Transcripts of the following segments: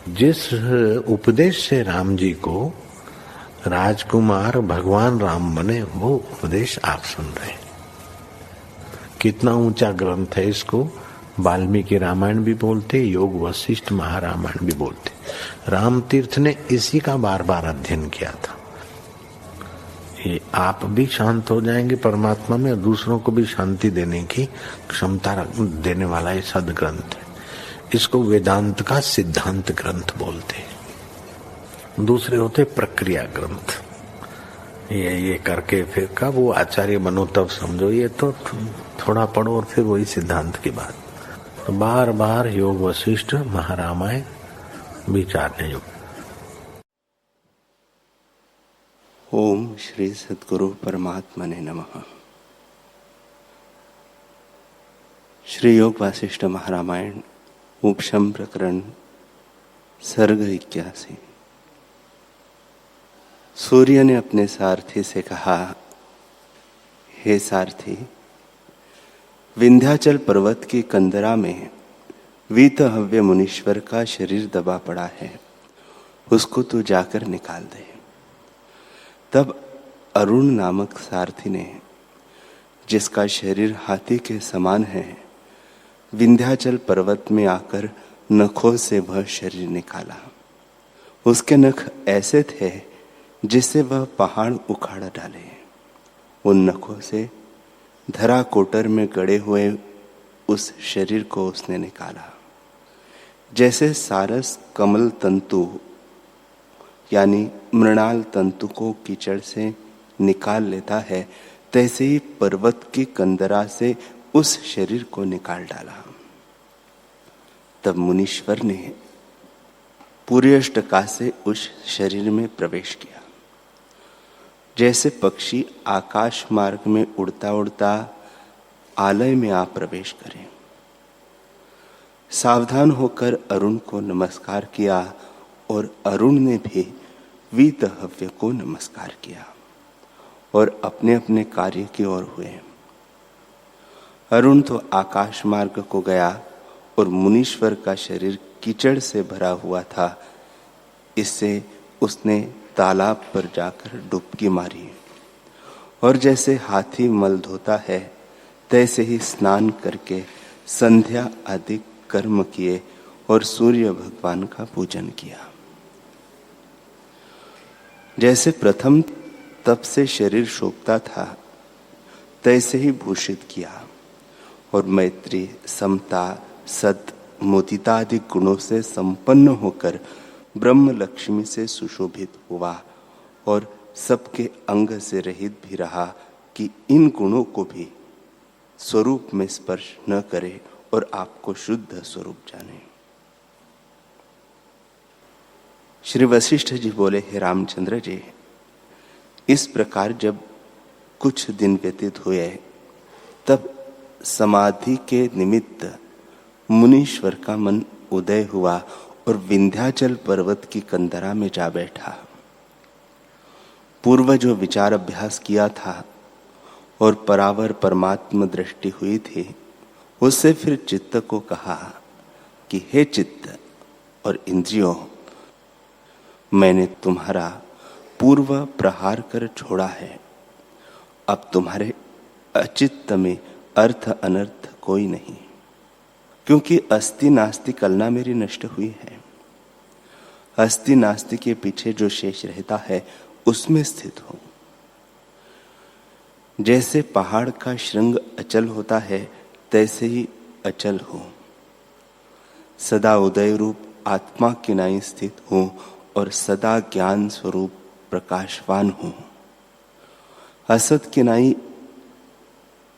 जिस उपदेश से राम जी को राजकुमार भगवान राम बने, वो उपदेश आप सुन रहे हैं। कितना ऊंचा ग्रंथ है। इसको वाल्मीकि रामायण भी बोलते, योग वशिष्ठ महारामायण भी बोलते। राम तीर्थ ने इसी का बार बार अध्ययन किया था। ये आप भी शांत हो जाएंगे परमात्मा में, और दूसरों को भी शांति देने की क्षमता देने वाला ये सदग्रंथ है। इसको वेदांत का सिद्धांत ग्रंथ बोलते हैं। दूसरे होते प्रक्रिया ग्रंथ। ये करके फिर कब वो आचार्य बनो तब समझो, ये तो थोड़ा पढ़ो और फिर वही सिद्धांत की बात। तो बार बार योग वशिष्ठ महारामायण विचारने योग्य। ओम श्री सद्गुरु परमात्मने नमः। श्री योग वासिष्ठ महारामायण उपशम प्रकरण सर्ग 81। सूर्य ने अपने सारथी से कहा, हे सारथी, विंध्याचल पर्वत की कंदरा में वीतहव्य मुनीश्वर का शरीर दबा पड़ा है, उसको तू जाकर निकाल दे। तब अरुण नामक सारथी ने, जिसका शरीर हाथी के समान है, विंध्याचल पर्वत में आकर नखों से वह शरीर निकाला। उसके नख ऐसे थे जिससे वह पहाड़ उखाड़ डाले। उन नखों से धरा कोटर में गड़े हुए उस शरीर को उसने निकाला। जैसे सारस कमल तंतु यानी मृणाल तंतु को कीचड़ से निकाल लेता है, तैसे ही पर्वत की कंदरा से उस शरीर को निकाल डाला। तब मुनीश्वर ने पूरी अष्टका से उस शरीर में प्रवेश किया। जैसे पक्षी आकाश मार्ग में उड़ता उड़ता आलय में आ प्रवेश करे। सावधान होकर अरुण को नमस्कार किया और अरुण ने भी वीतहव्य को नमस्कार किया और अपने अपने कार्य की ओर हुए। अरुण तो आकाश मार्ग को गया और मुनीश्वर का शरीर कीचड़ से भरा हुआ था। इससे उसने तालाब पर जाकर डुबकी मारी और जैसे हाथी मल धोता है, तैसे ही स्नान करके संध्या आदि कर्म किए और सूर्य भगवान का पूजन किया। जैसे प्रथम तप से शरीर शोभता था, तैसे ही भूषित किया और मैत्री, समता, सत, मुदिता आदि गुणों से संपन्न होकर ब्रह्म लक्ष्मी से सुशोभित हुआ और सबके अंग से रहित भी रहा कि इन गुणों को भी स्वरूप में स्पर्श न करे और आपको शुद्ध स्वरूप जाने। श्री वशिष्ठ जी बोले, हे रामचंद्र जी, इस प्रकार जब कुछ दिन व्यतीत हुए, तब समाधि के निमित्त मुनीश्वर का मन उदय हुआ और विंध्याचल पर्वत की कंदरा में जा बैठा। पूर्व जो विचार अभ्यास किया था और परावर परमात्म दृष्टि हुई थी, उससे फिर चित्त को कहा कि हे चित्त और इंद्रियों, मैंने तुम्हारा पूर्व प्रहार कर छोड़ा है। अब तुम्हारे अचित्त में अर्थ अनर्थ कोई नहीं, क्योंकि अस्ति नास्ति कलना मेरी नष्ट हुई है। अस्ति नास्ति के पीछे जो शेष रहता है, उसमें स्थित हो। जैसे पहाड़ का श्रृंग अचल होता है, तैसे ही अचल हो। सदा उदय रूप आत्मा किनाई स्थित हो और सदा ज्ञान स्वरूप प्रकाशवान हो। असत किनाई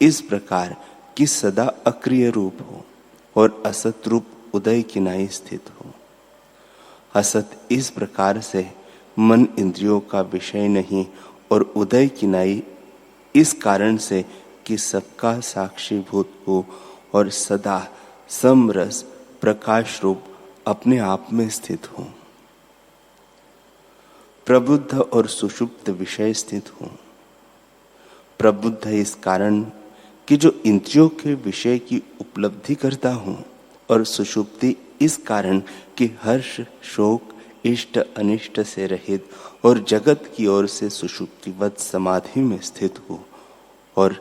इस प्रकार कि सदा अक्रिय रूप हो और असत रूप उदय किनाई स्थित हो। असत इस प्रकार से मन इंद्रियों का विषय नहीं और उदय किनाई इस कारण से कि सबका साक्षीभूत हो और सदा समरस प्रकाश रूप अपने आप में स्थित हो। प्रबुद्ध और सुषुप्त विषय स्थित हो। प्रबुद्ध इस कारण कि जो इंद्रियों के विषय की उपलब्धि करता हूं, और सुषुप्ति इस कारण कि हर्ष शोक इष्ट अनिष्ट से रहित और जगत की ओर से सुषुप्तिवत समाधि में स्थित हो और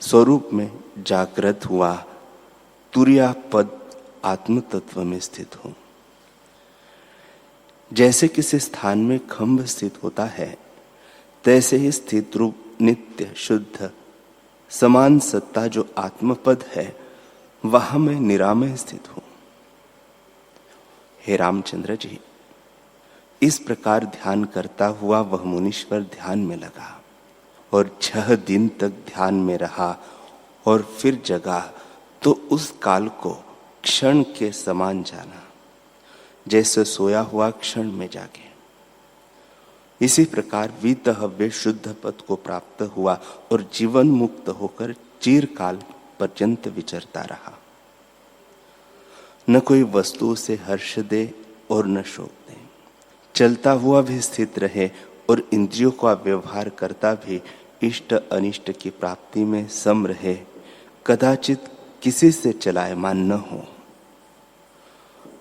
स्वरूप में जागृत हुआ तुर्यापद आत्म तत्व में स्थित हो। जैसे किसी स्थान में खंभ स्थित होता है, तैसे ही स्थित रूप नित्य शुद्ध समान सत्ता जो आत्मपद है, वहां मैं निरामय स्थित हूं। हे रामचंद्र जी, इस प्रकार ध्यान करता हुआ वह मुनीश्वर ध्यान में लगा और 6 दिन तक ध्यान में रहा और फिर जगा तो उस काल को क्षण के समान जाना, जैसे सोया हुआ क्षण में जागे। इसी प्रकार वीतहव्य शुद्ध पद को प्राप्त हुआ और जीवन मुक्त होकर चिरकाल पर्यंत विचरता रहा। न कोई वस्तु उसे हर्ष दे और न शोक दे, चलता हुआ भी स्थित रहे और इंद्रियों का व्यवहार करता भी इष्ट अनिष्ट की प्राप्ति में सम रहे, कदाचित किसी से चलायमान न हो।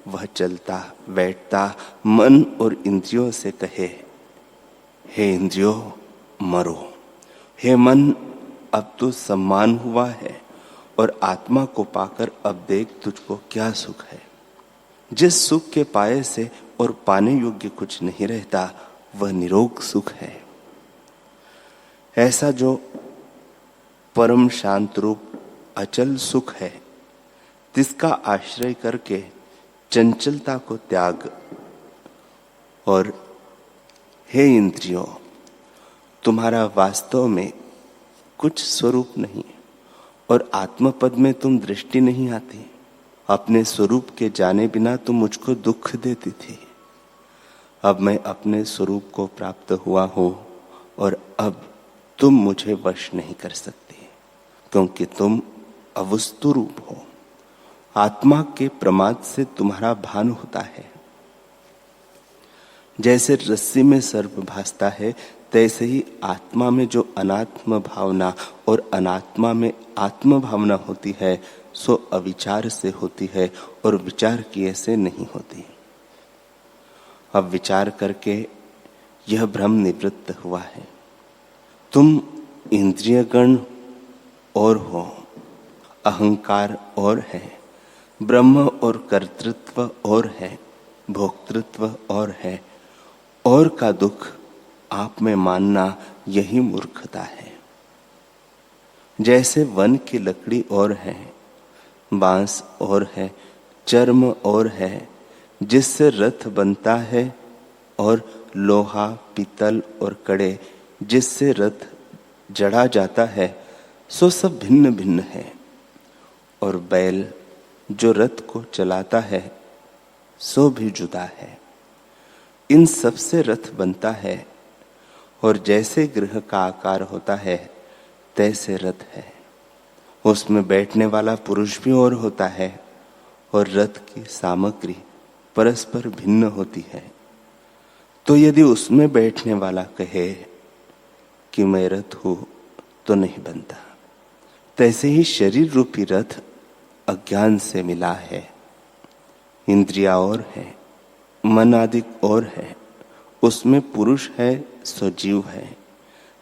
वह चलता बैठता मन और इंद्रियों से कहे, हे इंद्रियों मरो, हे मन अब तो सम्मान हुआ है और आत्मा को पाकर अब देख तुझको क्या सुख है। जिस सुख के पाए से और पाने योग्य कुछ नहीं रहता, वह निरोग सुख है। ऐसा जो परम शांत रूप अचल सुख है, जिसका आश्रय करके चंचलता को त्याग और हे इंद्रियों, तुम्हारा वास्तव में कुछ स्वरूप नहीं और आत्मपद में तुम दृष्टि नहीं आती। अपने स्वरूप के जाने बिना तुम मुझको दुख देती थी। अब मैं अपने स्वरूप को प्राप्त हुआ हूं और अब तुम मुझे वश नहीं कर सकती, क्योंकि तुम अवस्तु रूप हो। आत्मा के प्रमाद से तुम्हारा भान होता है। जैसे रस्सी में सर्प भासता है, तैसे ही आत्मा में जो अनात्म भावना और अनात्मा में आत्म भावना होती है, सो अविचार से होती है और विचार किए से नहीं होती। अब विचार करके यह भ्रम निवृत्त हुआ है। तुम इंद्रियगण और हो, अहंकार और है, ब्रह्म और कर्तृत्व और है, भोक्तृत्व और है, और का दुख आप में मानना यही मूर्खता है। जैसे वन की लकड़ी और है, बांस और है, चर्म और है, जिससे रथ बनता है, और लोहा पीतल और कड़े जिससे रथ जड़ा जाता है, सो सब भिन्न भिन्न है। और बैल जो रथ को चलाता है, सो भी जुदा है। इन सब से रथ बनता है, और जैसे गृह का आकार होता है, तैसे रथ है। उसमें बैठने वाला पुरुष भी और होता है, और रथ की सामग्री परस्पर भिन्न होती है। तो यदि उसमें बैठने वाला कहे कि मैं रथ हूं, तो नहीं बनता। तैसे ही शरीर रूपी रथ अज्ञान से मिला है। इंद्रिया और है, मन आदि और है, उसमें पुरुष है सो जीव है।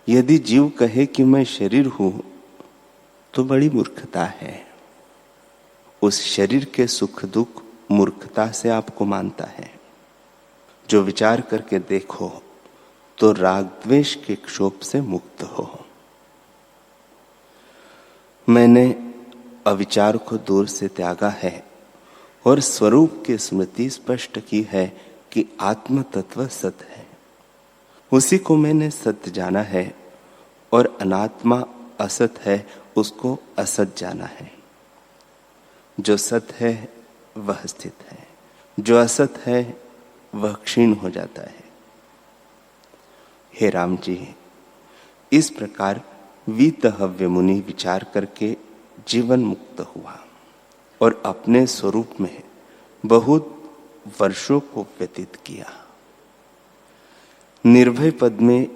यदि जीव कहे कि मैं शरीर हूं, तो बड़ी मूर्खता है। उस शरीर के सुख दुख मूर्खता से आपको मानता है। जो विचार करके देखो तो राग द्वेष के क्षोभ से मुक्त हो। मैंने अविचार को दूर से त्यागा है और स्वरूप की स्मृति स्पष्ट की है कि आत्म तत्व सत है। उसी को मैंने सत्य जाना है, और अनात्मा असत है, उसको असत जाना है। जो सत है वह स्थित है, जो असत है वह क्षीण हो जाता है। हे राम जी, इस प्रकार वीतहव्य मुनि विचार करके जीवन मुक्त हुआ और अपने स्वरूप में बहुत वर्षों को व्यतीत किया। निर्भय पद में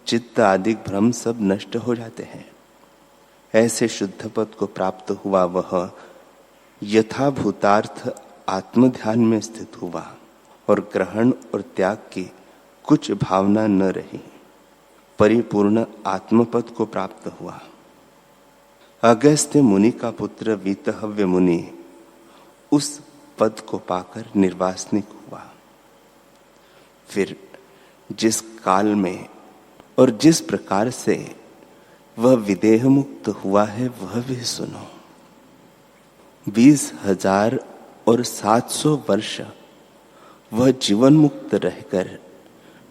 चित्त आदि भ्रम सब नष्ट हो जाते हैं। ऐसे शुद्ध पद को प्राप्त हुआ वह यथाभूतार्थ आत्म ध्यान में स्थित हुआ और ग्रहण और त्याग की कुछ भावना न रही, परिपूर्ण आत्मपद को प्राप्त हुआ। अगस्त्य मुनि का पुत्र वीतहव्य मुनि उस पद को पाकर निर्वासनिक हुआ। फिर जिस काल में और जिस प्रकार से वह विदेह मुक्त हुआ है वह भी सुनो। 20,700 वर्ष वह जीवन मुक्त रहकर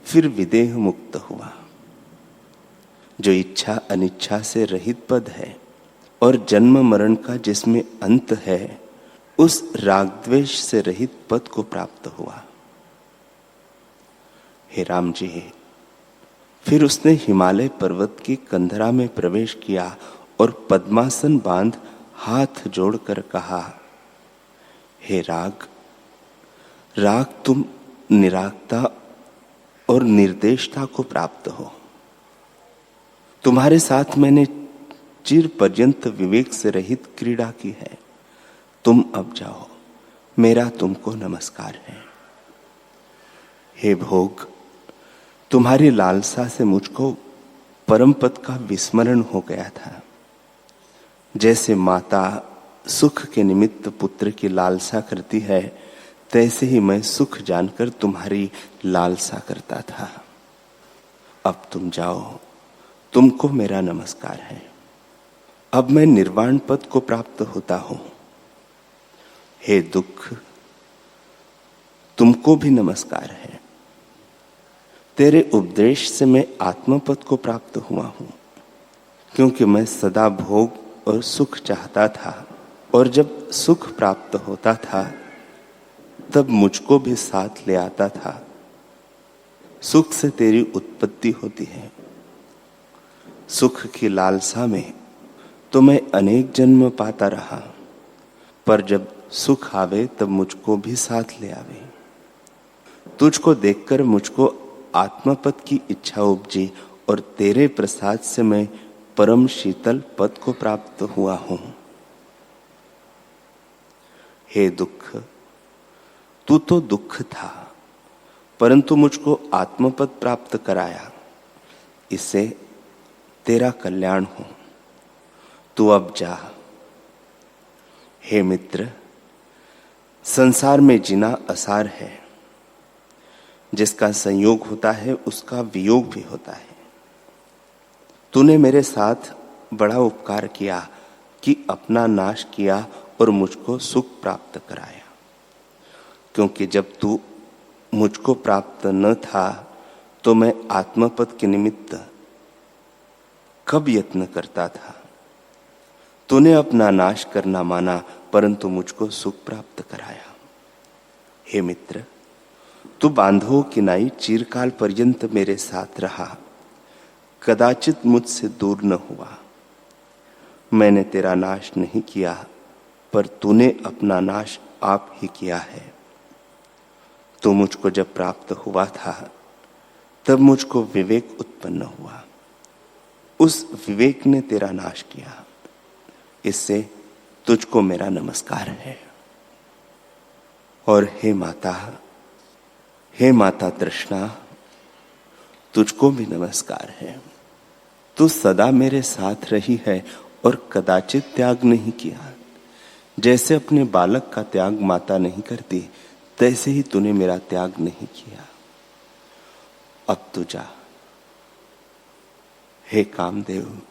फिर विदेह मुक्त हुआ। जो इच्छा अनिच्छा से रहित पद है और जन्म मरण का जिसमें अंत है, उस राग द्वेष से रहित पद को प्राप्त हुआ। हे राम जी, फिर उसने हिमालय पर्वत की कंधरा में प्रवेश किया और पद्मासन बांध हाथ जोड़कर कहा, हे राग, राग तुम निरागता और निर्देशता को प्राप्त हो। तुम्हारे साथ मैंने चिर पर्यंत विवेक से रहित क्रीड़ा की है। तुम अब जाओ, मेरा तुमको नमस्कार है। हे भोग, तुम्हारी लालसा से मुझको परम पद का विस्मरण हो गया था। जैसे माता सुख के निमित्त पुत्र की लालसा करती है, तैसे ही मैं सुख जानकर तुम्हारी लालसा करता था। अब तुम जाओ, तुमको मेरा नमस्कार है। अब मैं निर्वाण पद को प्राप्त होता हूं। हे दुख, तुमको भी नमस्कार है। तेरे उपदेश से मैं आत्मपद को प्राप्त हुआ हूं, क्योंकि मैं सदा भोग और सुख चाहता था, और जब सुख प्राप्त होता था तब मुझको भी साथ ले आता था। सुख से तेरी उत्पत्ति होती है। सुख की लालसा में तो मैं अनेक जन्म पाता रहा, पर जब सुख आवे तब मुझको भी साथ ले आवे। तुझको देखकर मुझको आत्मपद की इच्छा उपजी और तेरे प्रसाद से मैं परम शीतल पद को प्राप्त हुआ हूं। हे दुख, तू तो दुख था, परंतु मुझको आत्मपद प्राप्त कराया, इससे तेरा कल्याण हो। तू अब जा। हे मित्र, संसार में जीना असार है। जिसका संयोग होता है उसका वियोग भी होता है। तूने मेरे साथ बड़ा उपकार किया कि अपना नाश किया और मुझको सुख प्राप्त कराया। क्योंकि जब तू मुझको प्राप्त न था तो मैं आत्मपद के निमित्त कब यत्न करता था। तूने अपना नाश करना माना, परंतु मुझको सुख प्राप्त कराया। हे मित्र, तू बांधो की नाई चिरकाल पर्यंत मेरे साथ रहा, कदाचित मुझसे दूर न हुआ। मैंने तेरा नाश नहीं किया, पर तूने अपना नाश आप ही किया है। तू मुझको जब प्राप्त हुआ था तब मुझको विवेक उत्पन्न हुआ। उस विवेक ने तेरा नाश किया, इससे तुझको मेरा नमस्कार है। और हे माता तृष्णा, तुझको भी नमस्कार है। तू सदा मेरे साथ रही है और कदाचित त्याग नहीं किया। जैसे अपने बालक का त्याग माता नहीं करती, तैसे ही तूने मेरा त्याग नहीं किया। अब तू जा। हे कामदेव,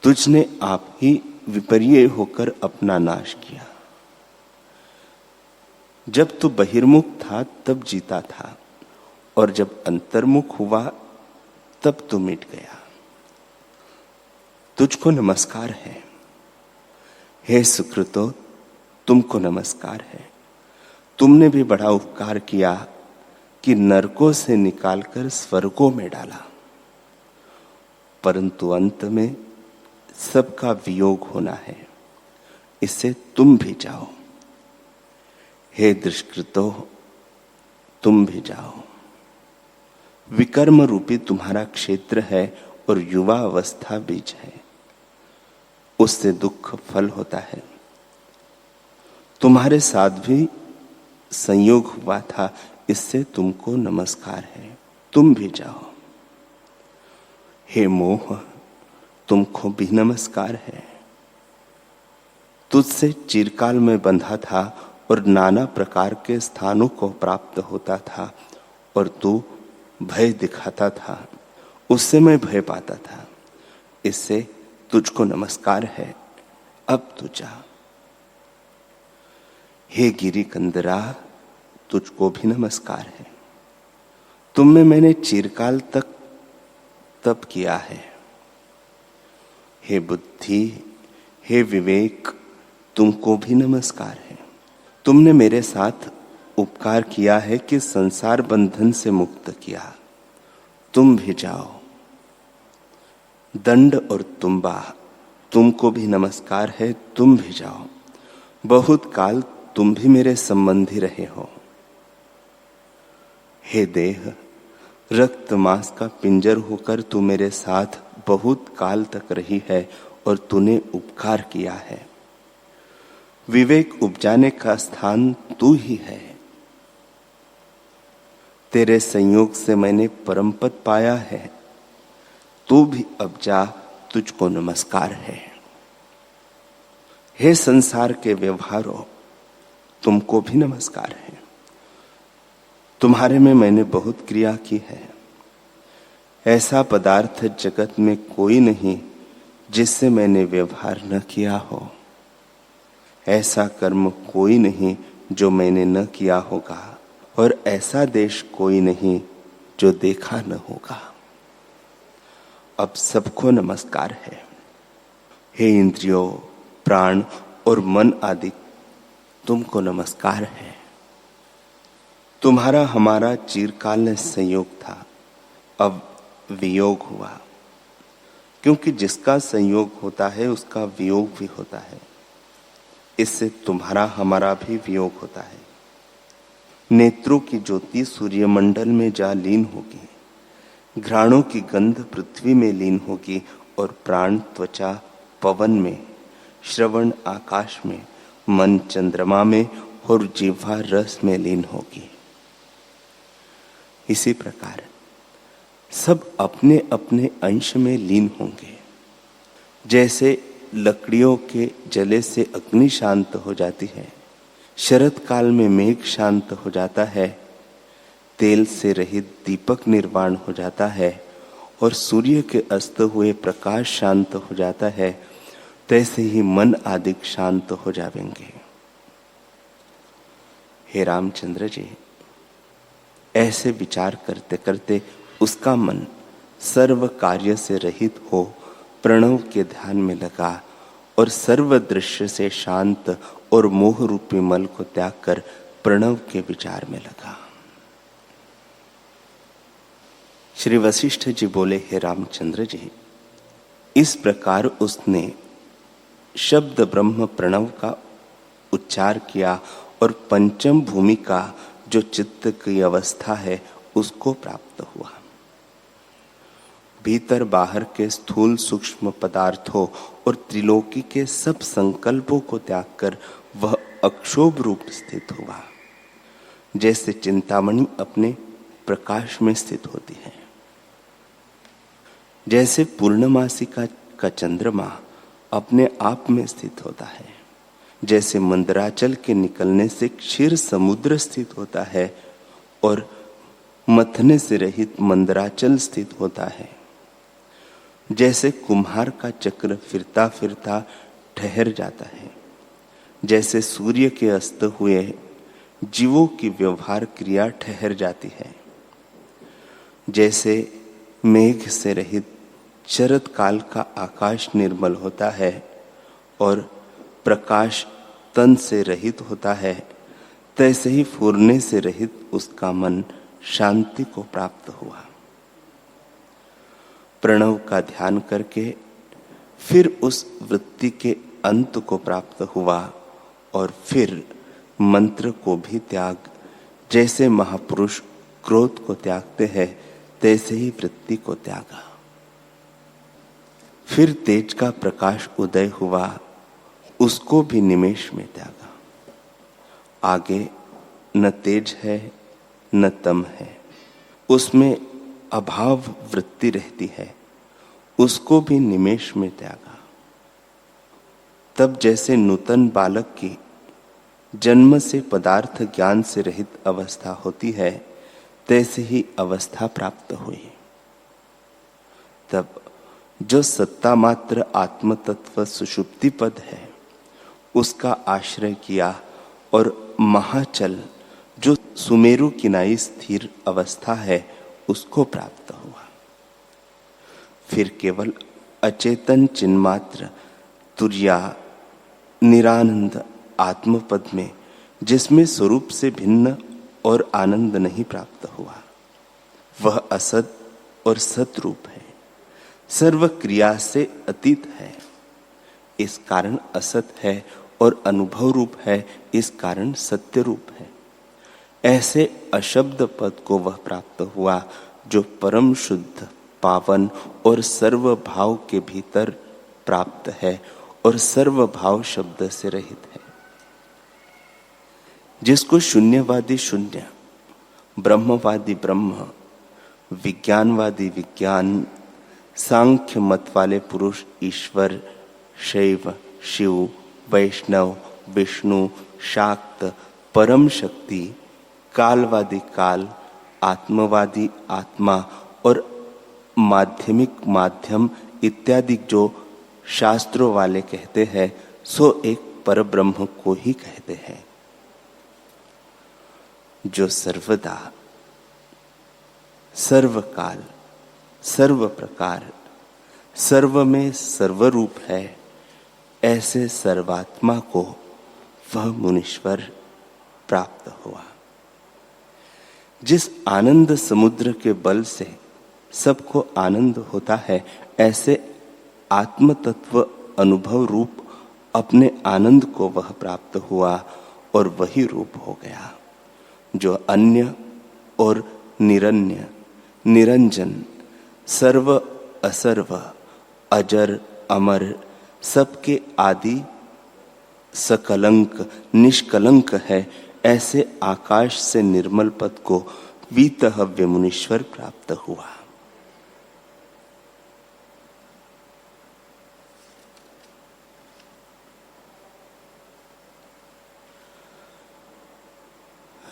तुझने आप ही विपर्य होकर अपना नाश किया। जब तू बहिर्मुख था तब जीता था, और जब अंतर्मुख हुआ तब तू मिट गया। तुझको नमस्कार है। हे सुकृतो, तुमको नमस्कार है। तुमने भी बड़ा उपकार किया कि नरकों से निकालकर स्वर्गों में डाला, परंतु अंत में सबका वियोग होना है, इससे तुम भी जाओ। हे दुष्कृतो, तुम भी जाओ। विकर्म रूपी तुम्हारा क्षेत्र है और युवा अवस्था बीज है, उससे दुख फल होता है। तुम्हारे साथ भी संयोग हुआ था, इससे तुमको नमस्कार है, तुम भी जाओ। हे मोह, तुमको भी नमस्कार है। तुझसे चिरकाल में बंधा था और नाना प्रकार के स्थानों को प्राप्त होता था और तू भय दिखाता था, उससे मैं भय पाता था, इससे तुझको नमस्कार है, अब तू जा। हे गिरी कंदरा, तुझको भी नमस्कार है। तुम में मैंने चिरकाल तक तप किया है। हे बुद्धि, हे विवेक, तुमको भी नमस्कार है। तुमने मेरे साथ उपकार किया है कि संसार बंधन से मुक्त किया, तुम भी जाओ। दंड और तुम्बा, तुमको भी नमस्कार है, तुम भी जाओ। बहुत काल तुम भी मेरे संबंधी रहे हो। हे देह, रक्त मांस का पिंजर होकर तू मेरे साथ बहुत काल तक रही है और तूने उपकार किया है। विवेक उपजाने का स्थान तू ही है। तेरे संयोग से मैंने परम पद पाया है, तू भी अब जा, तुझको नमस्कार है। हे संसार के व्यवहारों, तुमको भी नमस्कार है। तुम्हारे में मैंने बहुत क्रिया की है। ऐसा पदार्थ जगत में कोई नहीं जिससे मैंने व्यवहार न किया हो। ऐसा कर्म कोई नहीं जो मैंने न किया होगा, और ऐसा देश कोई नहीं जो देखा न होगा। अब सबको नमस्कार है। हे इंद्रियों, प्राण और मन आदि, तुमको नमस्कार है। तुम्हारा हमारा चिरकाल संयोग था, अब वियोग हुआ, क्योंकि जिसका संयोग होता है उसका वियोग भी होता है। इससे तुम्हारा हमारा भी वियोग होता है। नेत्रों की ज्योति सूर्यमंडल में जा लीन होगी, घ्राणों की गंध पृथ्वी में लीन होगी, और प्राण त्वचा पवन में, श्रवण आकाश में, मन चंद्रमा में और जिह्वा रस में लीन होगी। इसी प्रकार सब अपने अपने अंश में लीन होंगे। जैसे लकड़ियों के जले से अग्नि शांत हो जाती है, शरत काल में मेघ शांत हो जाता है, तेल से रहित दीपक निर्वाण हो जाता है, और सूर्य के अस्त हुए प्रकाश शांत हो जाता है, तैसे ही मन आदि शांत हो जाएंगे। हे रामचंद्र जी, ऐसे विचार करते करते उसका मन सर्व कार्य से रहित हो प्रणव के ध्यान में लगा और सर्व दृश्य से शांत और मोह रूपी मल को त्याग कर प्रणव के विचार में लगा। श्री वशिष्ठ जी बोले, हे रामचंद्र जी, इस प्रकार उसने शब्द ब्रह्म प्रणव का उच्चार किया और पंचम भूमि का जो चित्त की अवस्था है उसको प्राप्त हुआ। भीतर बाहर के स्थूल सूक्ष्म पदार्थों और त्रिलोकी के सब संकल्पों को त्याग कर वह अक्षोभ रूप स्थित हुआ, जैसे चिंतामणि अपने प्रकाश में स्थित होती है। जैसे पूर्णमासी का चंद्रमा अपने आप में स्थित होता है, जैसे मंदराचल के निकलने से क्षीर समुद्र स्थित होता है और मथने से रहित मंदराचल स्थित होता है, जैसे कुम्हार का चक्र फिरता फिरता ठहर जाता है, जैसे सूर्य के अस्त हुए जीवों की व्यवहार क्रिया ठहर जाती है, जैसे मेघ से रहित शरत काल का आकाश निर्मल होता है और प्रकाश तन से रहित होता है, तैसे ही फूरने से रहित उसका मन शांति को प्राप्त हुआ। प्रणव का ध्यान करके फिर उस वृत्ति के अंत को प्राप्त हुआ और फिर मंत्र को भी त्याग, जैसे महापुरुष क्रोध को त्यागते हैं तैसे ही वृत्ति को त्यागा। फिर तेज का प्रकाश उदय हुआ, उसको भी निमेष में त्यागा। आगे न तेज है न तम है, उसमें अभाव वृत्ति रहती है, उसको भी निमेष में त्यागा। तब जैसे नूतन बालक की जन्म से पदार्थ ज्ञान से रहित अवस्था होती है, तैसे ही अवस्था प्राप्त हुई। तब जो सत्ता मात्र आत्म तत्व सुषुप्ति पद है, उसका आश्रय किया और महाचल जो सुमेरु किनाई स्थिर अवस्था है, उसको प्राप्त हुआ। फिर केवल अचेतन चिन्मात्र तुर्या निरानंद आत्मपद में, जिसमें स्वरूप से भिन्न और आनंद नहीं प्राप्त हुआ, वह असत और सत रूप है, सर्व क्रिया से अतीत है, इस कारण असत है, और अनुभव रूप है, इस कारण सत्य रूप है। ऐसे अशब्द पद को वह प्राप्त हुआ जो परम शुद्ध, पावन और सर्व भाव के भीतर प्राप्त है और सर्व भाव शब्द से रहित है। जिसको शून्यवादी शून्य, ब्रह्मवादी ब्रह्म, विज्ञानवादी विज्ञान, सांख्य मत वाले पुरुष ईश्वर, शैव शिव, वैष्णव विष्णु, शाक्त परम शक्ति, कालवादी काल, आत्मवादी आत्मा और माध्यमिक माध्यम इत्यादि जो शास्त्रों वाले कहते हैं, सो एक परब्रह्म को ही कहते हैं, जो सर्वदा सर्वकाल सर्व प्रकार सर्व में सर्वरूप है। ऐसे सर्वात्मा को वह मुनीश्वर प्राप्त हुआ। जिस आनंद समुद्र के बल से सबको आनंद होता है, ऐसे आत्म तत्व अनुभव रूप अपने आनंद को वह प्राप्त हुआ और वही रूप हो गया, जो अन्य और निरन्य, निरंजन, सर्व असर्व, अजर अमर, सबके आदि, सकलंक निष्कलंक है। ऐसे आकाश से निर्मल पद को वीतहव्य मुनीश्वर प्राप्त हुआ।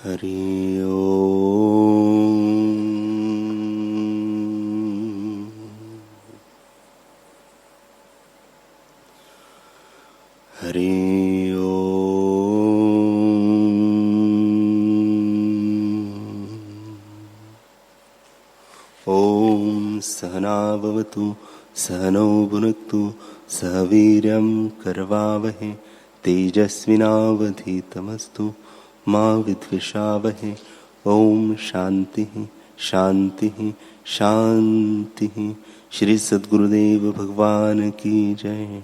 हरि ओम। हरि ओम। ओम सहना भवतु सहनौ भुनक्तु सह वीर्यं करवावहै तेजस्विनावधीतमस्तु मा विद्विषावहै। ओम शांति शांति शांति। श्री सद्गुरुदेव भगवान की जय।